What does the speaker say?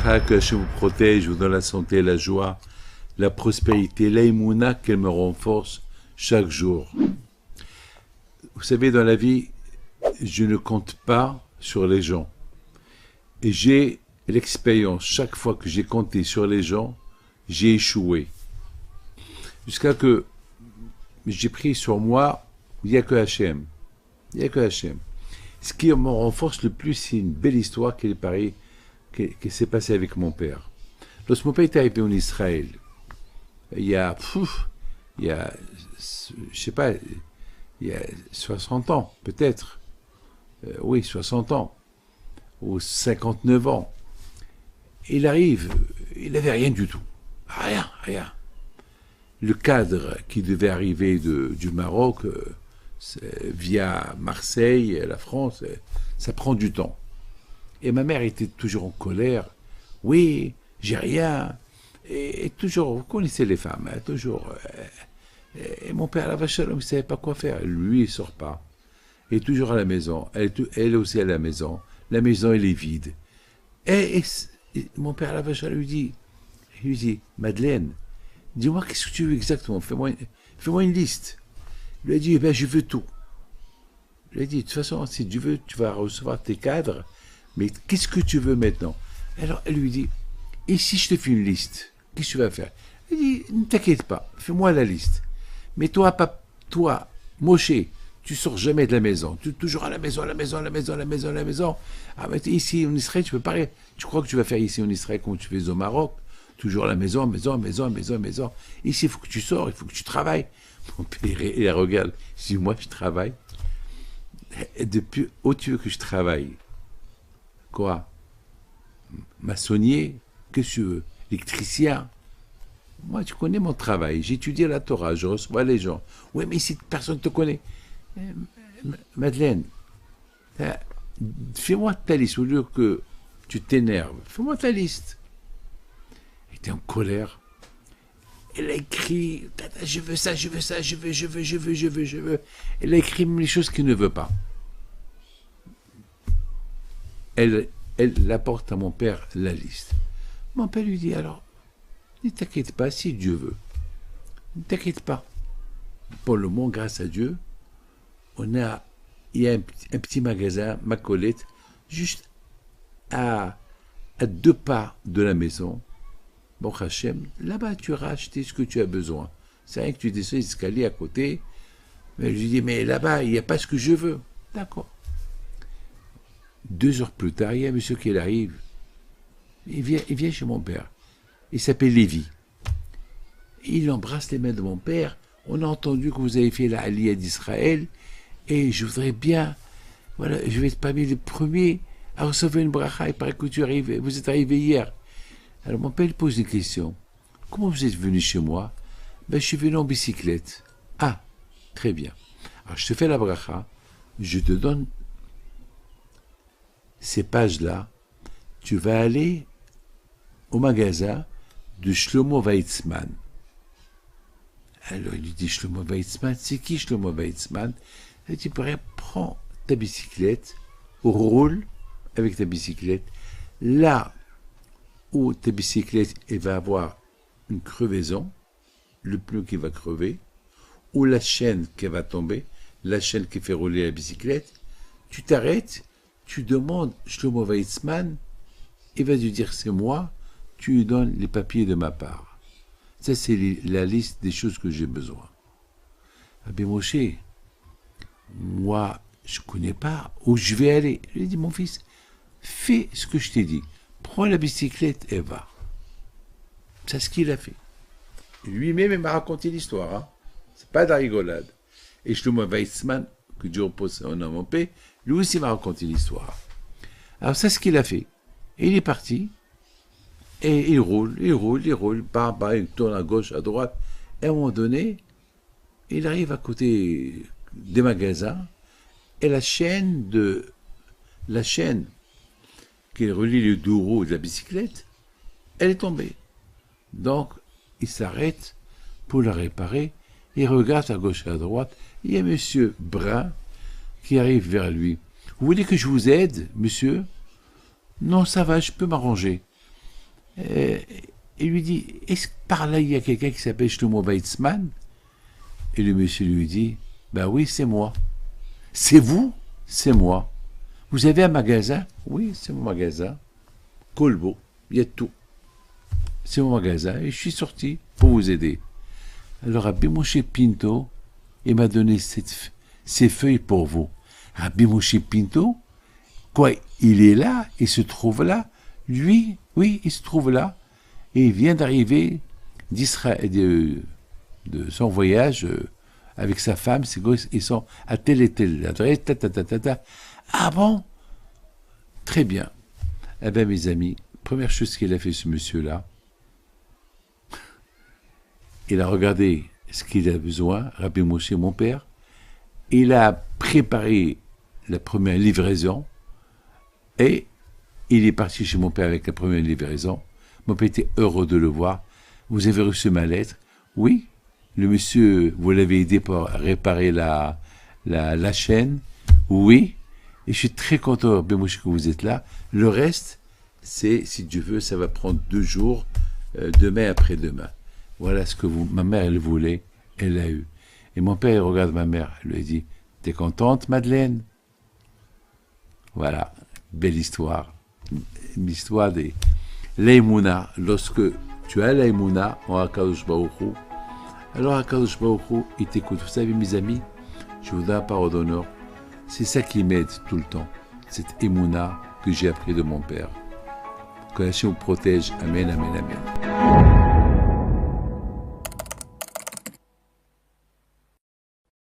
Bracha, que Hachem vous protège, vous donne la santé, la joie, la prospérité, l'aïmouna, qu'elle me renforce chaque jour. Vous savez, dans la vie, je ne compte pas sur les gens. Et j'ai l'expérience, chaque fois que j'ai compté sur les gens, j'ai échoué. Jusqu'à que j'ai pris sur moi, il n'y a que Hachem. Il n'y a que Hachem. Ce qui me renforce le plus, c'est une belle histoire qui s'est passée avec mon père. Lorsque mon père est arrivé en Israël, il y a, je sais pas, il y a 60 ans, peut-être. Oui, 60 ans. Ou 59 ans. Il arrive, il n'avait rien du tout. Rien, rien. Le cadre qui devait arriver du Maroc, via Marseille, la France, ça prend du temps. Et ma mère était toujours en colère. Oui, j'ai rien. Et toujours, vous connaissez les femmes, hein, toujours. Et mon père, la vache, il ne savait pas quoi faire. Lui, il ne sort pas. Il est toujours à la maison. Elle aussi à la maison. La maison, elle est vide. Et mon père, la vache, lui dit, Madeleine, dis-moi qu'est-ce que tu veux exactement. Fais-moi une liste. Il lui a dit, eh ben, je veux tout. Je lui ai dit, de toute façon, si tu veux, tu vas recevoir tes cadres, mais qu'est-ce que tu veux maintenant? Alors, elle lui dit, et si je te fais une liste, qu'est-ce que tu vas faire? Il dit, ne t'inquiète pas, fais-moi la liste. Mais toi, Moshe, tu sors jamais de la maison. Tu es toujours à la maison, à la maison, à la maison, à la maison, à la maison. Ah, mais ici, en Israël, tu peux pas. Tu crois que tu vas faire ici en Israël comme tu fais au Maroc? Toujours à la maison, maison, maison, maison, maison. Ici, il faut que tu sors, il faut que tu travailles. Mon père, il regarde. Je dis, moi, je travaille. Et depuis, où tu veux que je travaille? Quoi? Maçonnier? Qu'est-ce que tu veux? Électricien? Moi, tu connais mon travail. J'étudie la Torah, je reçois les gens. Oui, mais ici, personne ne te connaît. Madeleine, fais-moi ta liste au lieu que tu t'énerves. Fais-moi ta liste. Elle était en colère. Elle a écrit, je veux ça, je veux ça, je veux, je veux, je veux, je veux, je veux. Elle a écrit les choses qu'elle ne veut pas. Elle apporte à mon père la liste. Mon père lui dit alors, ne t'inquiète pas si Dieu veut. Ne t'inquiète pas. Pour le moment, grâce à Dieu, il y a un petit magasin, Macolette, juste à 2 pas de la maison. Bon, Hachem, là-bas, tu auras acheté ce que tu as besoin. C'est rien que tu descends les escaliers à côté. Mais je lui dis, mais là-bas, il n'y a pas ce que je veux. D'accord. 2 heures plus tard, il y a un monsieur qui arrive. Il vient chez mon père. Il s'appelle Lévi. Il embrasse les mains de mon père. On a entendu que vous avez fait la Aliyah d'Israël. Et je voudrais bien, voilà, je vais être parmi les premiers à recevoir une bracha. Il paraît que vous êtes arrivé hier. Alors mon père pose une question. Comment vous êtes venu chez moi? Ben, je suis venu en bicyclette. Ah, très bien. Alors je te fais la bracha. Je te donne ces pages-là. Tu vas aller au magasin de Shlomo Weizmann. Alors il lui dit, Shlomo Weizmann, c'est qui Shlomo Weizmann? Il dit, prends ta bicyclette, roule avec ta bicyclette. Là où ta bicyclette elle va avoir une crevaison, le pneu qui va crever, ou la chaîne qui va tomber, la chaîne qui fait rouler la bicyclette, tu t'arrêtes, tu demandes Shlomo Weizmann, il va te dire c'est moi, tu lui donnes les papiers de ma part. Ça, c'est la liste des choses que j'ai besoin. Ah bien, Moshe, moi, je ne connais pas où je vais aller. Je lui ai dit, mon fils, fais ce que je t'ai dit. Prends la bicyclette et va. C'est ce qu'il a fait. Lui-même, il m'a raconté l'histoire. Hein. C'est pas de la rigolade. Et Shlomo Weizmann, que Dieu repose son âme en paix, lui aussi m'a raconté l'histoire. Alors, c'est ce qu'il a fait. Et il est parti. Et il roule, il tourne à gauche, à droite. Et à un moment donné, il arrive à côté des magasins. Et la chaîne qui relie les 2 roues de la bicyclette, elle est tombée. Donc, il s'arrête pour la réparer. Il regarde à gauche et à droite. Il y a monsieur Brun qui arrive vers lui. Vous voulez que je vous aide, monsieur? Non, ça va, je peux m'arranger. Euh, il lui dit, est-ce que par là il y a quelqu'un qui s'appelle Shlomo Weizmann? Et le monsieur lui dit, ben oui, c'est moi. C'est vous? C'est moi. Vous avez un magasin? Oui, c'est mon magasin. Colbo, il y a tout. C'est mon magasin et je suis sorti pour vous aider. Alors Rabbi Moshe Pinto, il m'a donné ces feuilles pour vous. Rabbi Moshe Pinto, quoi, il est là, il se trouve là. Lui, oui, il se trouve là. Et il vient d'arriver d'Israël, de son voyage avec sa femme, ses gosses, ils sont à tel et tel adresse, Ah bon? Très bien. Eh bien, mes amis, première chose qu'il a fait, ce monsieur-là, il a regardé ce qu'il a besoin, Rabbi Moshe, mon père, il a préparé la première livraison, et il est parti chez mon père avec la première livraison. Mon père était heureux de le voir. Vous avez reçu ma lettre? Oui. Le monsieur, vous l'avez aidé pour réparer la chaîne? Oui. Et je suis très content, Rabbi Moshe, que vous êtes là. Le reste, c'est, si Dieu veut, ça va prendre 2 jours, demain après-demain. Voilà ce que ma mère, elle voulait, elle l'a eu. Et mon père, il regarde ma mère, il lui dit, t'es contente, Madeleine? Voilà, belle histoire. Une histoire des l'Eimouna. Lorsque tu as l'Eimouna en Akadosh Baruch Hu, alors Akadosh Baruch Hu, il t'écoute. Vous savez, mes amis, je vous donne un parole d'honneur. C'est ça qui m'aide tout le temps. Cette Emouna que j'ai appris de mon père. Que Hachem vous protège. Amen, amen, amen.